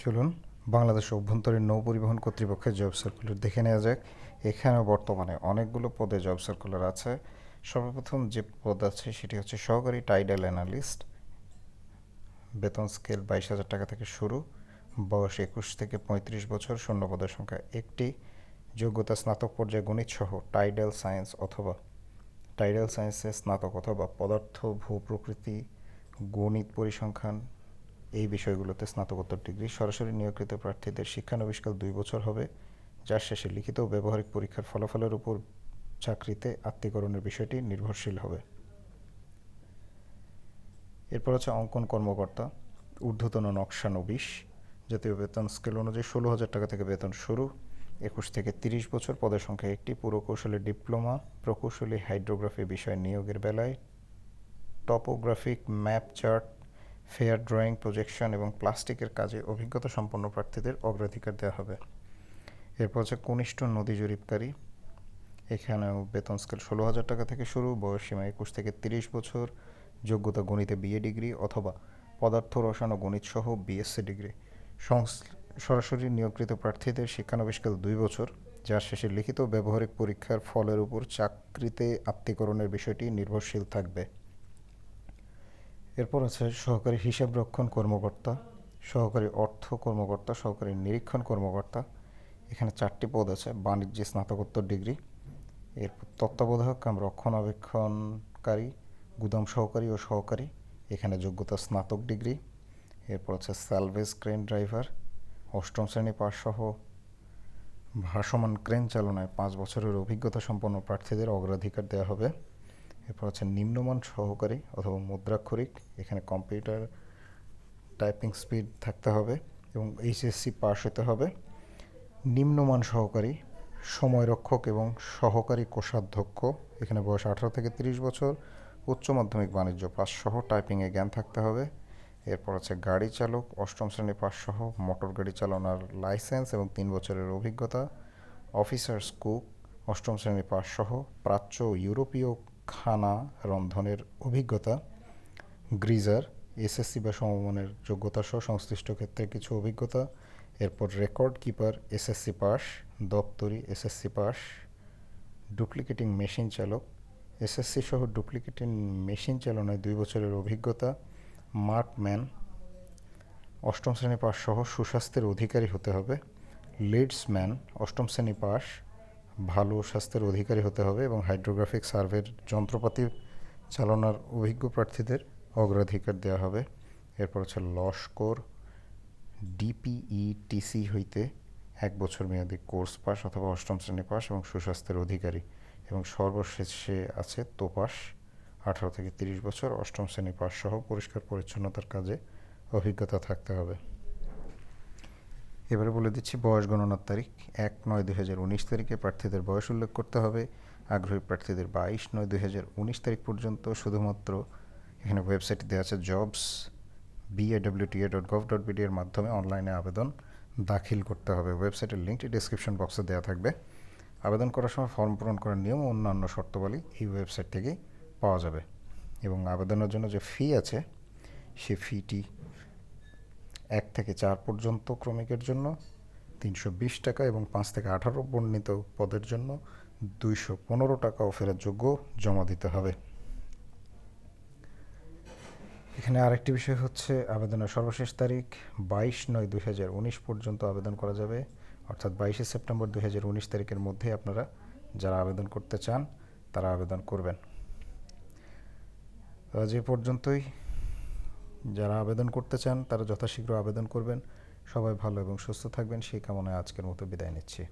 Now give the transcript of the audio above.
চলুন বাংলাদেশ অভ্যন্তরীণ নৌ পরিবহন কর্তৃপক্ষের জব সার্কুলার দেখে নেওয়া যাক। এখানে বর্তমানে অনেকগুলো পদে জব সার্কুলার আছে। সর্বপ্রথম যে পদ আছে সেটি হচ্ছে সহকারী টাইডাল অ্যানালিস্ট। বেতন স্কেল 22,000 টাকা থেকে শুরু। বয়স 21 থেকে 35 বছর। শূন্য পদের সংখ্যা একটি। যোগ্যতা স্নাতক পর্যায়ে গণিত সহ টাইডাল সায়েন্সে স্নাতক অথবা পদার্থ ভূ প্রকৃতি গণিত পরিসংখ্যান এই বিষয়গুলোতে স্নাতকোত্তর ডিগ্রি। সরাসরি নিয়োগকৃত প্রার্থীদের শিক্ষানবিশকাল 2 বছর হবে, যার শেষে লিখিত ও ব্যবহারিক পরীক্ষার ফলাফলের উপর চাকরিতে আত্মীকরণের বিষয়টি নির্ভরশীল হবে। এরপর হচ্ছে অঙ্কন কর্মকর্তা, ঊর্ধ্বতন নকশা নবিশ। জাতীয় বেতন স্কেল অনুযায়ী 16,000 টাকা থেকে বেতন শুরু। 21 থেকে 30 বছর। পদের সংখ্যা একটি। পুরকৌশলী ডিপ্লোমা, প্রকৌশলী হাইড্রোগ্রাফি বিষয় নিয়োগের বেলায় topographic map chart, fair drawing, projection এবং প্লাস্টিকের কাজে অভিজ্ঞতা সম্পন্ন প্রার্থীদের অগ্রাধিকার দেওয়া হবে। এরপর হচ্ছে কনিষ্ঠ নদী জরিপকারী। এখানেও বেতন স্কেল 16,000 টাকা থেকে শুরু। বয়সসীমা 21 থেকে 30 বছর। যোগ্যতা গণিতে বিএ ডিগ্রি অথবা পদার্থ রসায়ন ও গণিত সহ বিএসসি ডিগ্রি। সরাসরি নিয়োগকৃত প্রার্থীদের শিক্ষানবিশকাল 2 বছর, যার শেষে লিখিত ব্যবহারিক পরীক্ষার ফলের উপর চাকরিতে আত্মীকরণের বিষয়টি নির্ভরশীল থাকবে। এরপর আছে সহকারী হিসাবরক্ষণ কর্মকর্তা, সহকারী অর্থ কর্মকর্তা, সহকারী নিরীক্ষণ কর্মকর্তা। এখানে 4টি পদ আছে। বাণিজ্যে স্নাতকোত্তর ডিগ্রি। এরপর তত্ত্বাবধায়ক কাম রক্ষণাবেক্ষণকারী, গুদাম সহকারী ও সহকারী। এখানে যোগ্যতা স্নাতক ডিগ্রি। এরপর আছে স্যালভেজ ক্রেন ড্রাইভার, 8ম শ্রেণী পাস সহ ভাসমান ক্রেন চালনায় 5 বছরের অভিজ্ঞতা সম্পন্ন প্রার্থীদের অগ্রাধিকার দেওয়া হবে। এরপর আছে নিম্নমান সহকারী অথবা মুদ্রাক্ষরিক। এখানে কম্পিউটার টাইপিং স্পিড থাকতে হবে এবং এইচএসসি পাস হতে হবে। নিম্নমান সহকারী সময়রক্ষক এবং সহকারী কোষাধ্যক্ষ। এখানে বয়স 18 থেকে 30 বছর। উচ্চ মাধ্যমিক বাণিজ্য পাস সহ টাইপিংয়ে জ্ঞান থাকতে হবে। এরপর আছে গাড়ি চালক, 8ম শ্রেণী পাস সহ মোটর গাড়ি চালানোর লাইসেন্স এবং 3 বছরের অভিজ্ঞতা। অফিসার্স কুক, 8ম শ্রেণী পাস সহ প্রাচ্য ও ইউরোপীয় খানা রন্ধনের অভিজ্ঞতা। গ্রিজার, এসএসসি বা সমমানের যোগ্যতা সহ সংশ্লিষ্ট ক্ষেত্রে কিছু অভিজ্ঞতা। এরপর রেকর্ড কিপার, এসএসসি পাস। দপ্তরি, এসএসসি পাস। ডুপ্লিকেটিং মেশিন চালক, এসএসসি সহ ডুপ্লিকেটিং মেশিন চালনায় 2 বছরের অভিজ্ঞতা। মার্কম্যান, 8ম শ্রেণী পাস সহ সুস্বাস্থ্যের অধিকারী হতে হবে। লিডসম্যান, 8ম শ্রেণী পাস, ভালো স্বাস্থ্যের অধিকারী হতে হবে এবং হাইড্রোগ্রাফিক সার্ভের যন্ত্রপাতি চালনার অভিজ্ঞ প্রার্থীদের অগ্রাধিকার দেওয়া হবে। এরপর হচ্ছে লস্কর, ডিপিইটিসি হইতে 1 বছর মেয়াদী কোর্স পাস অথবা 8ম শ্রেণী পাস এবং সুস্বাস্থ্যের অধিকারী। এবং সর্বশেষে আছে তোপাস, 18 থেকে 30 বছর, 8ম শ্রেণী পাস সহ পরিষ্কার পরিচ্ছন্নতার কাজে অভিজ্ঞতা থাকতে হবে। এবারে বলে দিচ্ছি বয়স গণনার তারিখ। 1/9/2019 তারিখে প্রার্থীদের বয়স উল্লেখ করতে হবে। আগ্রহী প্রার্থীদের 22/9/2019 তারিখ পর্যন্ত শুধুমাত্র এখানে ওয়েবসাইটে দেওয়া আছে জবস BIWTA.gov.bd এর মাধ্যমে অনলাইনে আবেদন দাখিল করতে হবে। ওয়েবসাইটের লিঙ্কটি ডেসক্রিপশন বক্সে দেওয়া থাকবে। আবেদন করার সময় ফর্ম পূরণ করার নিয়ম ও অন্যান্য শর্তাবলী এই ওয়েবসাইট থেকেই পাওয়া যাবে। এবং আবেদনের জন্য যে ফি আছে সে ফিটি 1 থেকে 4 পর্যন্ত ক্রমিকের জন্য 320 টাকা এবং 5 থেকে 18 বর্ণিত পদের জন্য 215 টাকা ও ফেরতযোগ্য জমা দিতে হবে। এখানে আরেকটি বিষয় হচ্ছে আবেদনের সর্বশেষ তারিখ 22/9/2019 পর্যন্ত আবেদন করা যাবে, অর্থাৎ 22শে সেপ্টেম্বর 2019 তারিখের মধ্যে আপনারা যারা আবেদন করতে চান তারা আবেদন করবেন। আজ এ পর্যন্তই। যারা আবেদন করতে চান তারা যথাশীঘ্র আবেদন করবেন। সবাই ভালো এবং সুস্থ থাকবেন সেই কামনায় আজকের মতো বিদায় নিচ্ছি।